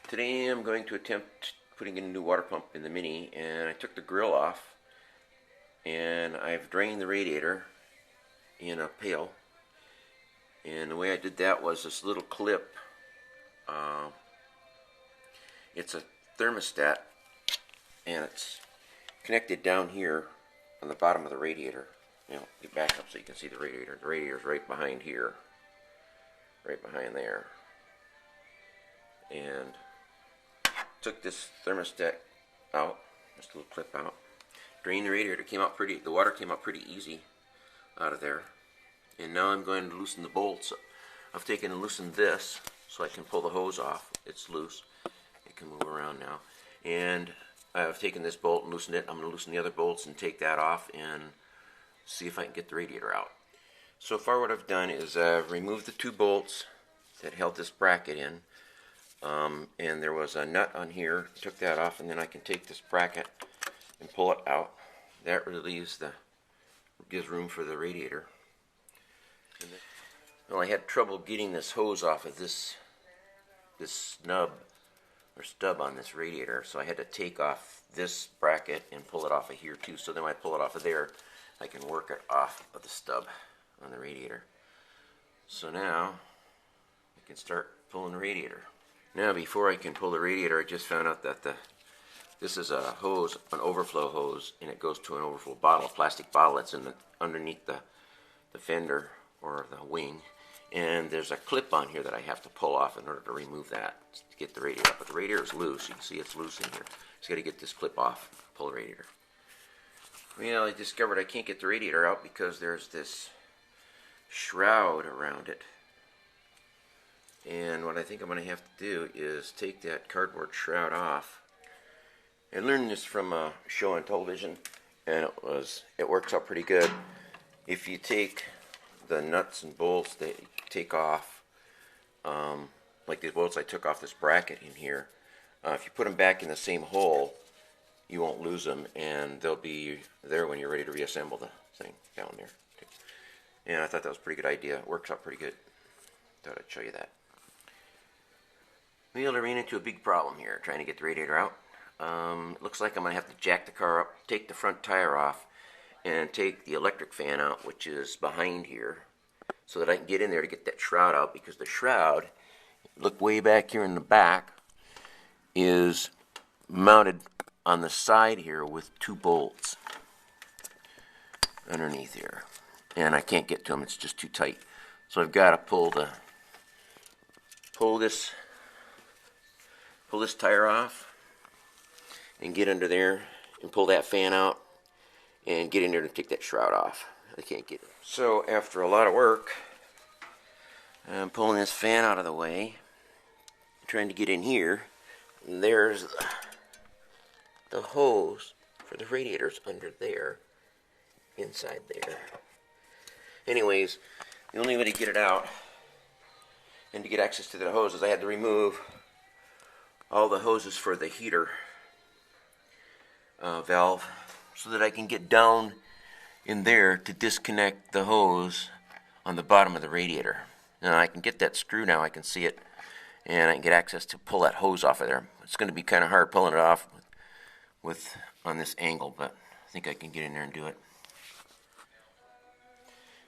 Today I'm going to attempt putting in a new water pump in the Mini, and I took the grill off and I've drained the radiator in a pail. And the way I did that was this little clip. It's a thermostat and it's connected down here on the bottom of the radiator. Get back up so you can see the radiator. The radiator's right behind here, right behind there. And took this thermostat out, this little clip out, drained the radiator. The water came out pretty easy out of there. And now I'm going to loosen the bolts. I've taken and loosened this so I can pull the hose off. It's loose. It can move around now. And I've taken this bolt and loosened it. I'm going to loosen the other bolts and take that off and see if I can get the radiator out. So far what I've done is I've removed the two bolts that held this bracket in. And there was a nut on here. Took that off, and then I can take this bracket and pull it out. That gives room for the radiator. Well, I had trouble getting this hose off of this snub or stub on this radiator, so I had to take off this bracket and pull it off of here too. So then when I pull it off of there, I can work it off of the stub on the radiator. So now I can start pulling the radiator. Now, before I can pull the radiator, I just found out that this is a hose, an overflow hose, and it goes to an overflow bottle, a plastic bottle that's underneath the fender or the wing. And there's a clip on here that I have to pull off in order to remove that to get the radiator up. But the radiator is loose. You can see it's loose in here. Just got to get this clip off, pull the radiator. Well, I discovered I can't get the radiator out because there's this shroud around it. And what I think I'm going to have to do is take that cardboard shroud off. I learned this from a show on television, and it works out pretty good. If you take the nuts and bolts that you take off, like the bolts I took off this bracket in here, if you put them back in the same hole, you won't lose them, and they'll be there when you're ready to reassemble the thing down there. And I thought that was a pretty good idea. It works out pretty good. Thought I'd show you that. Well, I ran into a big problem here trying to get the radiator out. It looks like I'm going to have to jack the car up, take the front tire off, and take the electric fan out, which is behind here, so that I can get in there to get that shroud out, because the shroud, look way back here in the back, is mounted on the side here with two bolts underneath here. And I can't get to them, it's just too tight. So I've got to pull this tire off and get under there and pull that fan out and get in there to take that shroud off. I can't get it. So after a lot of work, I'm pulling this fan out of the way, trying to get in here, and there's the hose for the radiators under there, inside there. Anyways, the only way to get it out and to get access to the hose is I had to remove all the hoses for the heater valve so that I can get down in there to disconnect the hose on the bottom of the radiator. Now I can get that screw now, I can see it, and I can get access to pull that hose off of there. It's going to be kind of hard pulling it off on this angle, but I think I can get in there and do it.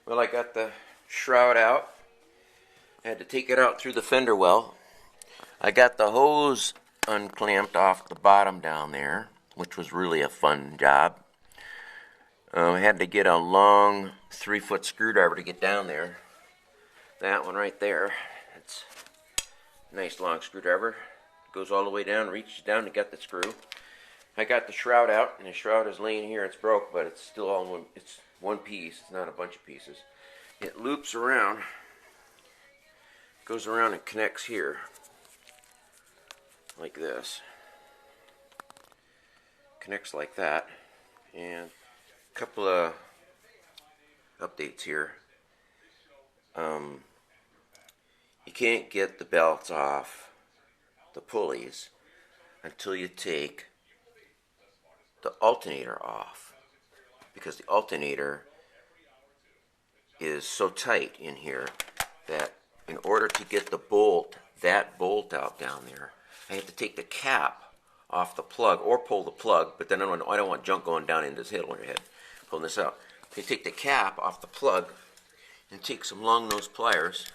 Well, I got the shroud out. I had to take it out through the fender well. I got the hose unclamped off the bottom down there, which was really a fun job. I had to get a long 3-foot screwdriver to get down there. That one right there. It's a nice long screwdriver. It goes all the way down, reaches down to get the screw. I got the shroud out, and the shroud is laying here. It's broke, but it's still all in one. It's one piece. It's not a bunch of pieces. It loops around, goes around and connects here, like this. Connects like that. And a couple of updates here. You can't get the belts off the pulleys until you take the alternator off, because the alternator is so tight in here that in order to get that bolt out down there, I have to take the cap off the plug or pull the plug, but then I don't want junk going down into this handle on your head. Pulling this out. You take the cap off the plug and take some long nose pliers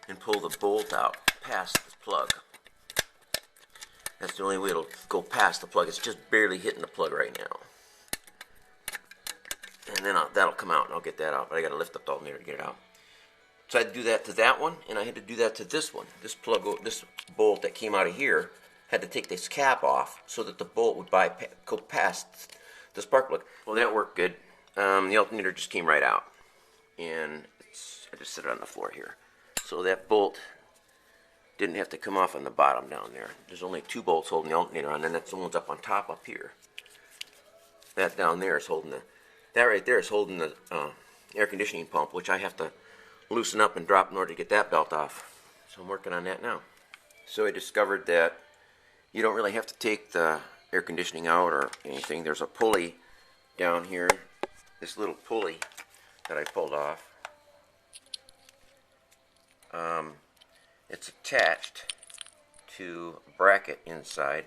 and pull the bolt out past the plug. That's the only way it'll go past the plug. It's just barely hitting the plug right now. And then that'll come out and I'll get that out, but I got to lift up the alternator to get it out. So I had to do that to that one, and I had to do that to this one. This plug, this bolt that came out of here, had to take this cap off so that the bolt would go past the spark plug. Well, that worked good. The alternator just came right out, and I just set it on the floor here. So that bolt didn't have to come off on the bottom down there. There's only 2 bolts holding the alternator on, and that's the one's up on top up here. That down there is holding that right there is holding the air conditioning pump, which I have to loosen up and drop in order to get that belt off. So I'm working on that now. So I discovered that you don't really have to take the air conditioning out or anything. There's a pulley down here, this little pulley that I pulled off. It's attached to a bracket inside.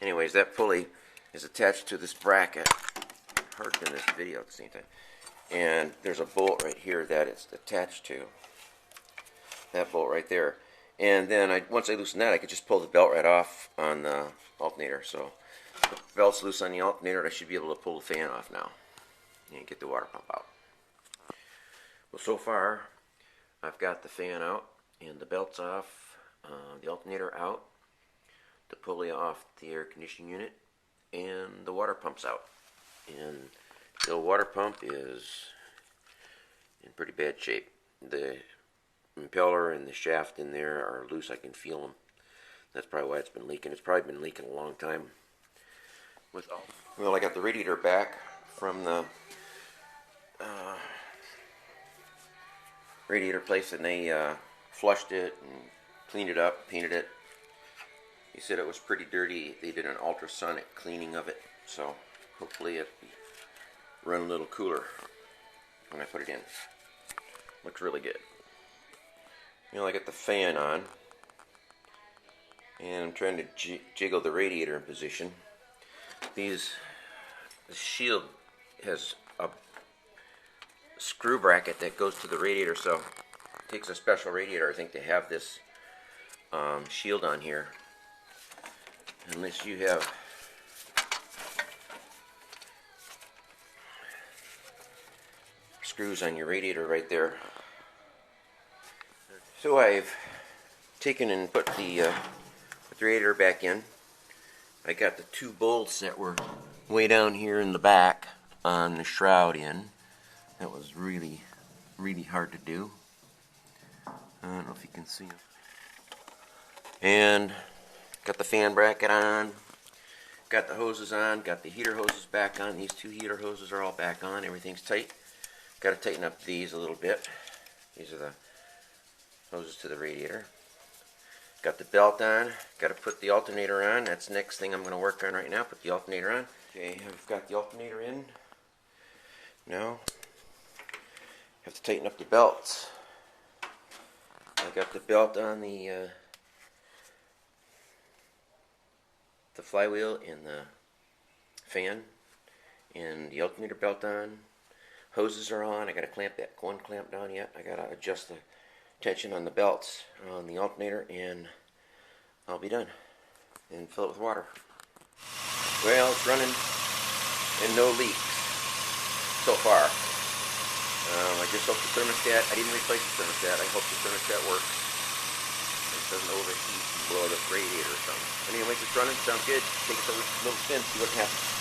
Anyways, that pulley is attached to this bracket. Hard to do this video at the same time. And there's a bolt right here that it's attached to. That bolt right there. And then once I loosen that, I could just pull the belt right off on the alternator. So the belt's loose on the alternator, I should be able to pull the fan off now and get the water pump out. Well, so far I've got the fan out and the belt's off, the alternator out, the pulley off the air conditioning unit, and the water pump's out. And the water pump is in pretty bad shape. The impeller and the shaft in there are loose. I can feel them. That's probably why it's been leaking. It's probably been leaking a long time. Well, I got the radiator back from the radiator place, and they flushed it and cleaned it up, painted it. He said it was pretty dirty. They did an ultrasonic cleaning of it, so hopefully it run a little cooler when I put it in. Looks really good. You know, I got the fan on, and I'm trying to jiggle the radiator in position. The shield has a screw bracket that goes to the radiator, so it takes a special radiator, I think, to have this shield on here. Unless you have screws on your radiator right there. So I've taken and put the radiator back in. I got the 2 bolts that were way down here in the back on the shroud in. That was really, really hard to do. I don't know if you can see it. And got the fan bracket on, got the hoses on, got the heater hoses back on. These 2 heater hoses are all back on. Everything's tight. Got to tighten up these a little bit. These are the hoses to the radiator. Got the belt on. Got to put the alternator on. That's the next thing I'm going to work on right now. Put the alternator on. Okay, I've got the alternator in. Now, have to tighten up the belts. I got the belt on the flywheel and the fan, and the alternator belt on. Hoses are on. I got to clamp that one clamp down yet. I got to adjust the tension on the belts on the alternator, and I'll be done. And fill it with water. Well, it's running and no leaks so far. I just hope the thermostat, I didn't replace the thermostat. I hope the thermostat works. It doesn't overheat and blow the radiator or something. Anyways, it's running. Sounds good. Take it a little spin, see what happens.